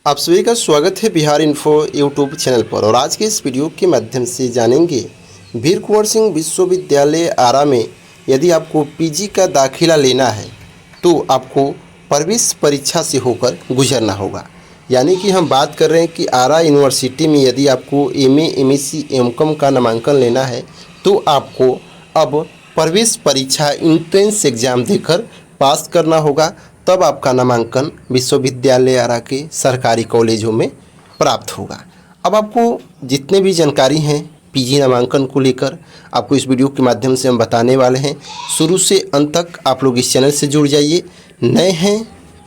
आप सभी का स्वागत है बिहार इन्फो यूट्यूब चैनल पर। और आज के इस वीडियो के माध्यम से जानेंगे वीर कुंवर सिंह विश्वविद्यालय आरा में यदि आपको पीजी का दाखिला लेना है तो आपको प्रवेश परीक्षा से होकर गुजरना होगा। यानी कि हम बात कर रहे हैं कि आरा यूनिवर्सिटी में यदि आपको एमए, एमएससी, एमकॉम का नामांकन लेना है तो आपको अब प्रवेश परीक्षा एंट्रेंस एग्ज़ाम देकर पास करना होगा, तब आपका नामांकन विश्वविद्यालय आरा के सरकारी कॉलेजों में प्राप्त होगा। अब आपको जितने भी जानकारी हैं पीजी नामांकन को लेकर आपको इस वीडियो के माध्यम से हम बताने वाले हैं। शुरू से अंत तक आप लोग इस चैनल से जुड़ जाइए। नए हैं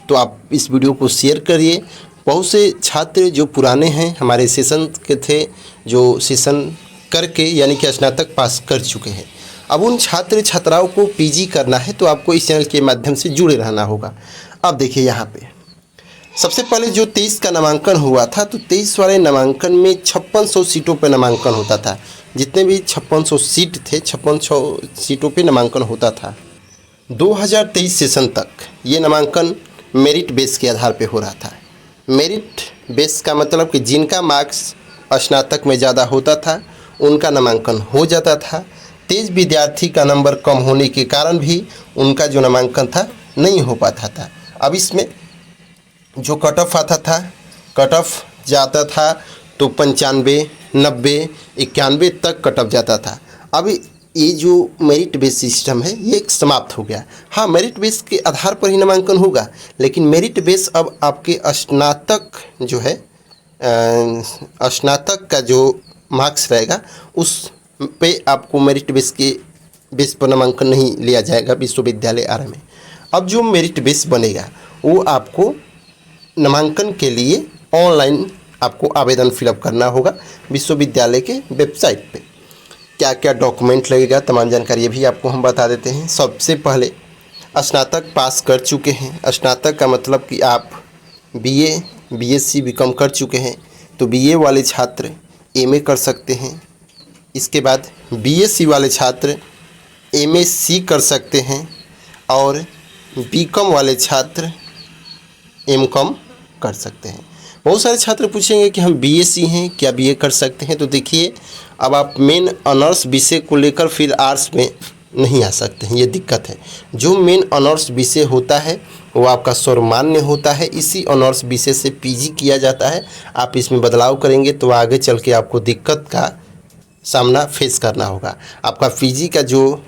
तो आप इस वीडियो को शेयर करिए। बहुत से छात्र जो पुराने हैं हमारे सेशन के थे, जो सेशन करके यानी कि स्नातक पास कर चुके हैं, अब उन छात्र छात्राओं को पीजी करना है तो आपको इस चैनल के माध्यम से जुड़े रहना होगा। अब देखिए यहाँ पे सबसे पहले जो 23 का नामांकन हुआ था तो 23 वाले नामांकन में 5600 सीटों पर नामांकन होता था। जितने भी 5600 सीट थे 5600 सीटों पे नामांकन होता था। 2023 सेशन तक ये नामांकन मेरिट बेस के आधार पे हो रहा था। मेरिट बेस का मतलब कि जिनका मार्क्स स्नातक में ज़्यादा होता था उनका नामांकन हो जाता था। तेज विद्यार्थी का नंबर कम होने के कारण भी उनका जो नामांकन था नहीं हो पाता था। अब इसमें जो कट ऑफ आता था, कट ऑफ जाता था तो 95, 90, 91 तक कट ऑफ जाता था। अब ये जो मेरिट बेस सिस्टम है ये समाप्त हो गया। हाँ, मेरिट बेस के आधार पर ही नामांकन होगा, लेकिन मेरिट बेस अब आपके स्नातक जो है स्नातक का जो मार्क्स रहेगा उस पे आपको मेरिट बेस पर नामांकन नहीं लिया जाएगा विश्वविद्यालय आरा में। अब जो मेरिट बेस बनेगा वो आपको नामांकन के लिए ऑनलाइन आपको आवेदन फिलअप करना होगा विश्वविद्यालय के वेबसाइट पे। क्या क्या डॉक्यूमेंट लगेगा तमाम जानकारी ये भी आपको हम बता देते हैं। सबसे पहले स्नातक पास कर चुके हैं। स्नातक का मतलब कि आप बीए, बीएससी, बीकॉम कर चुके हैं तो बीए वाले छात्र एमए कर सकते हैं। इसके बाद बीएससी वाले छात्र एमएससी कर सकते हैं और बीकॉम वाले छात्र एमकॉम कर सकते हैं। बहुत सारे छात्र पूछेंगे कि हम बीएससी हैं क्या बीए कर सकते हैं, तो देखिए अब आप मेन ऑनर्स विषय को लेकर फिर आर्ट्स में नहीं आ सकते हैं, ये दिक्कत है। जो मेन ऑनर्स विषय होता है वो आपका सर्वमान्य होता है। इसी ऑनर्स विषय से पीजी किया जाता है। आप इसमें बदलाव करेंगे तो आगे चल के आपको दिक्कत का सामना फेस करना होगा। आपका पीजी का जो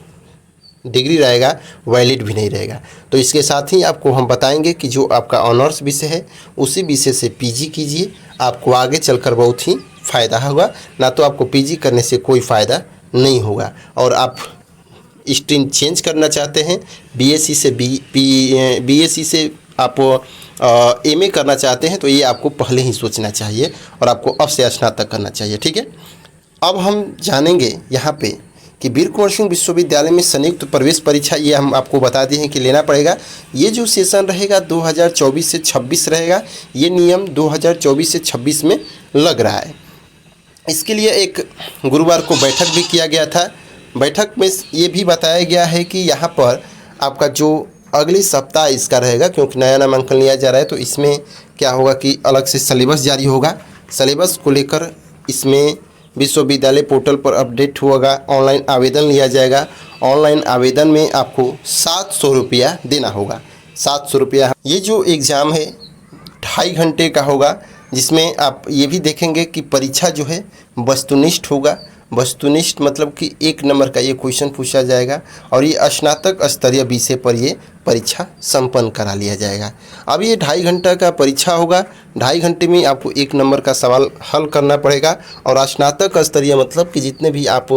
डिग्री रहेगा वैलिड भी नहीं रहेगा। तो इसके साथ ही आपको हम बताएंगे कि जो आपका ऑनर्स विषय है उसी विषय से पीजी कीजिए, आपको आगे चलकर बहुत ही फ़ायदा होगा। ना तो आपको पीजी करने से कोई फ़ायदा नहीं होगा। और आप स्ट्रीम चेंज करना चाहते हैं, बीएससी से बीएससी से आप एमए करना चाहते हैं तो ये आपको पहले ही सोचना चाहिए और आपको अब से स्नातक करना चाहिए। ठीक है, अब हम जानेंगे यहाँ पे कि वीर कुंवर सिंह विश्वविद्यालय में संयुक्त प्रवेश परीक्षा ये हम आपको बता दिए हैं कि लेना पड़ेगा। ये जो सेशन रहेगा 2024 से 26 रहेगा। ये नियम 2024 से 26 में लग रहा है। इसके लिए एक गुरुवार को बैठक भी किया गया था। बैठक में ये भी बताया गया है कि यहाँ पर आपका जो अगले सप्ताह इसका रहेगा, क्योंकि नया नामांकन लिया जा रहा है तो इसमें क्या होगा कि अलग से सिलेबस जारी होगा। सिलेबस को लेकर इसमें विश्वविद्यालय पोर्टल पर अपडेट होगा। ऑनलाइन आवेदन लिया जाएगा। ऑनलाइन आवेदन में आपको 700 रुपया देना होगा। 700 रुपया। ये जो एग्ज़ाम है 2.5 घंटे का होगा, जिसमें आप ये भी देखेंगे कि परीक्षा जो है वस्तुनिष्ठ होगा। वस्तुनिष्ठ मतलब कि 1 नंबर का ये क्वेश्चन पूछा जाएगा और ये स्नातक स्तरीय विषय पर ये परीक्षा संपन्न करा लिया जाएगा। अब ये 2.5 घंटा का परीक्षा होगा। 2.5 घंटे में आपको 1 नंबर का सवाल हल करना पड़ेगा। और स्नातक स्तरीय मतलब कि जितने भी आप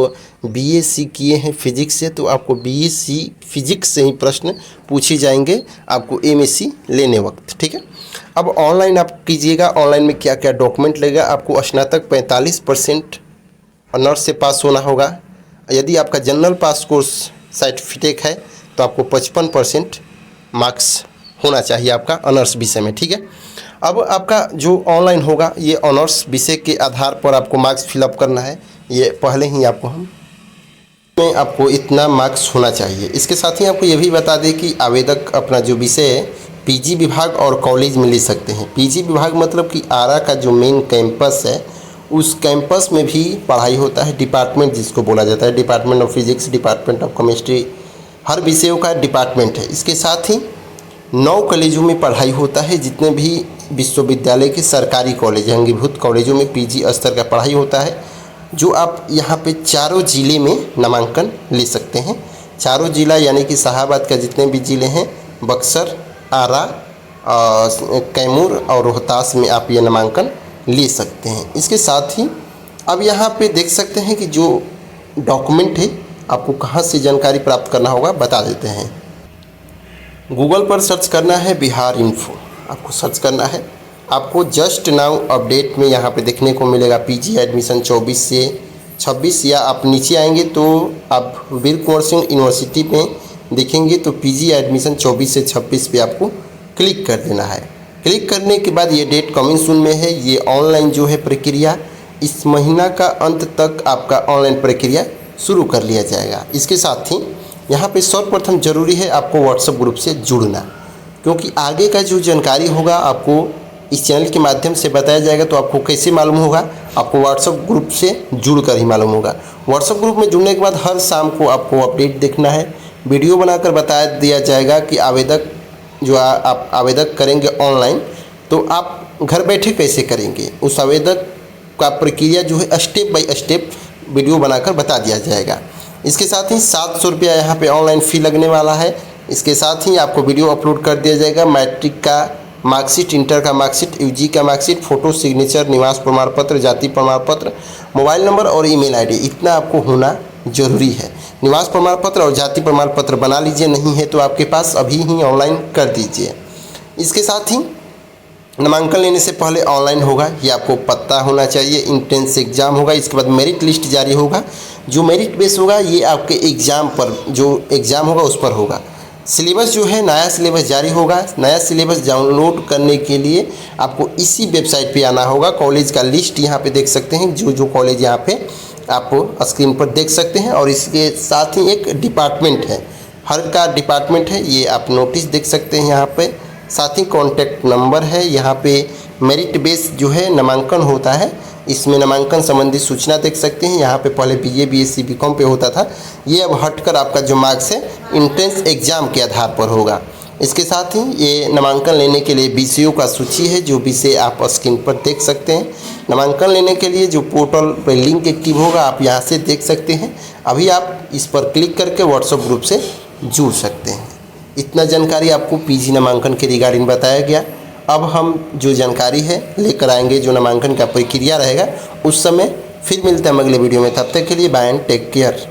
बीएससी किए हैं फिजिक्स से तो आपको बीएससी फिजिक्स से ही प्रश्न पूछे जाएंगे आपको एमएससी लेने वक्त। ठीक है, अब ऑनलाइन आप कीजिएगा। ऑनलाइन में क्या क्या डॉक्यूमेंट लगेगा, आपको स्नातक 45% ऑनर्स से पास होना होगा। यदि आपका जनरल पास कोर्स सर्टिफिकेट है तो आपको 55% मार्क्स होना चाहिए आपका ऑनर्स विषय में। ठीक है, अब आपका जो ऑनलाइन होगा ये ऑनर्स विषय के आधार पर आपको मार्क्स फिलअप करना है। ये पहले ही आपको इतना मार्क्स होना चाहिए। इसके साथ ही आपको ये भी बता दें कि आवेदक अपना जो विषय है पीजी विभाग और कॉलेज में ले सकते हैं। पीजी विभाग मतलब कि आरा का जो मेन कैंपस है उस कैंपस में भी पढ़ाई होता है। डिपार्टमेंट जिसको बोला जाता है, department of physics, department of chemistry, हर विषयों का डिपार्टमेंट है। इसके साथ ही 9 कॉलेजों में पढ़ाई होता है। जितने भी विश्वविद्यालय के सरकारी कॉलेज हैं, अंगीभूत कॉलेजों में पीजी स्तर का पढ़ाई होता है, जो आप यहाँ पे चारों ज़िले में नामांकन ले सकते हैं। चारों ज़िला यानी कि शाहाबाद का जितने भी ज़िले हैं, बक्सर, आरा, कैमूर और रोहतास में आप ये नामांकन ले सकते हैं। इसके साथ ही अब यहाँ पे देख सकते हैं कि जो डॉक्यूमेंट है आपको कहाँ से जानकारी प्राप्त करना होगा बता देते हैं। गूगल पर सर्च करना है बिहार इन्फो, आपको सर्च करना है। आपको जस्ट नाउ अपडेट में यहाँ पे देखने को मिलेगा पीजी एडमिशन 24 से 26, या आप नीचे आएंगे तो आप वीर कुंवर सिंह यूनिवर्सिटी में देखेंगे तो पीजी एडमिशन 24 से 26 पे आपको क्लिक कर देना है। क्लिक करने के बाद ये डेट कमिंग सून में है। ये ऑनलाइन जो है प्रक्रिया इस महीना का अंत तक आपका ऑनलाइन प्रक्रिया शुरू कर लिया जाएगा। इसके साथ ही यहाँ पे सर्वप्रथम जरूरी है आपको व्हाट्सएप ग्रुप से जुड़ना, क्योंकि आगे का जो जानकारी होगा आपको इस चैनल के माध्यम से बताया जाएगा। तो आपको कैसे मालूम होगा? आपको व्हाट्सएप ग्रुप से जुड़कर ही मालूम होगा। व्हाट्सएप ग्रुप में जुड़ने के बाद हर शाम को आपको अपडेट देखना है। वीडियो बनाकर बता दिया जाएगा कि आवेदक जो आप आवेदक करेंगे ऑनलाइन, तो आप घर बैठे कैसे करेंगे, उस आवेदक का प्रक्रिया जो है स्टेप बाय स्टेप वीडियो बनाकर बता दिया जाएगा। इसके साथ ही 700 रुपया यहाँ पे ऑनलाइन फ़ी लगने वाला है। इसके साथ ही आपको वीडियो अपलोड कर दिया जाएगा। मैट्रिक का मार्कशीट, इंटर का मार्कशीट, यूजी का मार्कशीट, फ़ोटो, सिग्नेचर, निवास प्रमाण पत्र, जाति प्रमाण पत्र, मोबाइल नंबर और ईमेल आईडी, इतना आपको होना जरूरी है। निवास प्रमाण पत्र और जाति प्रमाण पत्र बना लीजिए, नहीं है तो आपके पास अभी ही ऑनलाइन कर दीजिए। इसके साथ ही नामांकन लेने से पहले ऑनलाइन होगा, ये आपको पता होना चाहिए। इंट्रेंस एग्ज़ाम होगा, इसके बाद मेरिट लिस्ट जारी होगा। जो मेरिट बेस होगा ये आपके एग्ज़ाम पर, जो एग्ज़ाम होगा उस पर होगा। सिलेबस जो है नया सिलेबस जारी होगा। नया सिलेबस डाउनलोड करने के लिए आपको इसी वेबसाइट पे आना होगा। कॉलेज का लिस्ट यहाँ पे देख सकते हैं, जो जो कॉलेज यहाँ पे आप स्क्रीन पर देख सकते हैं। और इसके साथ ही एक डिपार्टमेंट है, हर का डिपार्टमेंट है, ये आप नोटिस देख सकते हैं यहाँ पे। साथ ही कॉन्टैक्ट नंबर है। यहाँ पे मेरिट बेस जो है नामांकन होता है, इसमें नामांकन संबंधी सूचना देख सकते हैं। यहाँ पे पहले बीए, बीएससी, बीकॉम पे होता था, ये अब हटकर आपका जो मार्क्स है इंट्रेंस एग्ज़ाम के आधार पर होगा। इसके साथ ही ये नामांकन लेने के लिए विषयों का सूची है, जो विषय आप स्क्रीन पर देख सकते हैं। नामांकन लेने के लिए जो पोर्टल पर लिंक एक्टिव होगा आप यहाँ से देख सकते हैं। अभी आप इस पर क्लिक करके व्हाट्सएप ग्रुप से जुड़ सकते हैं। इतना जानकारी आपको पीजी नामांकन के रिगार्डिंग बताया गया। अब हम जो जानकारी है लेकर आएंगे, जो नामांकन का प्रक्रिया रहेगा उस समय। फिर मिलते हैं अगले वीडियो में, तब तक के लिए बाय एंड टेक केयर।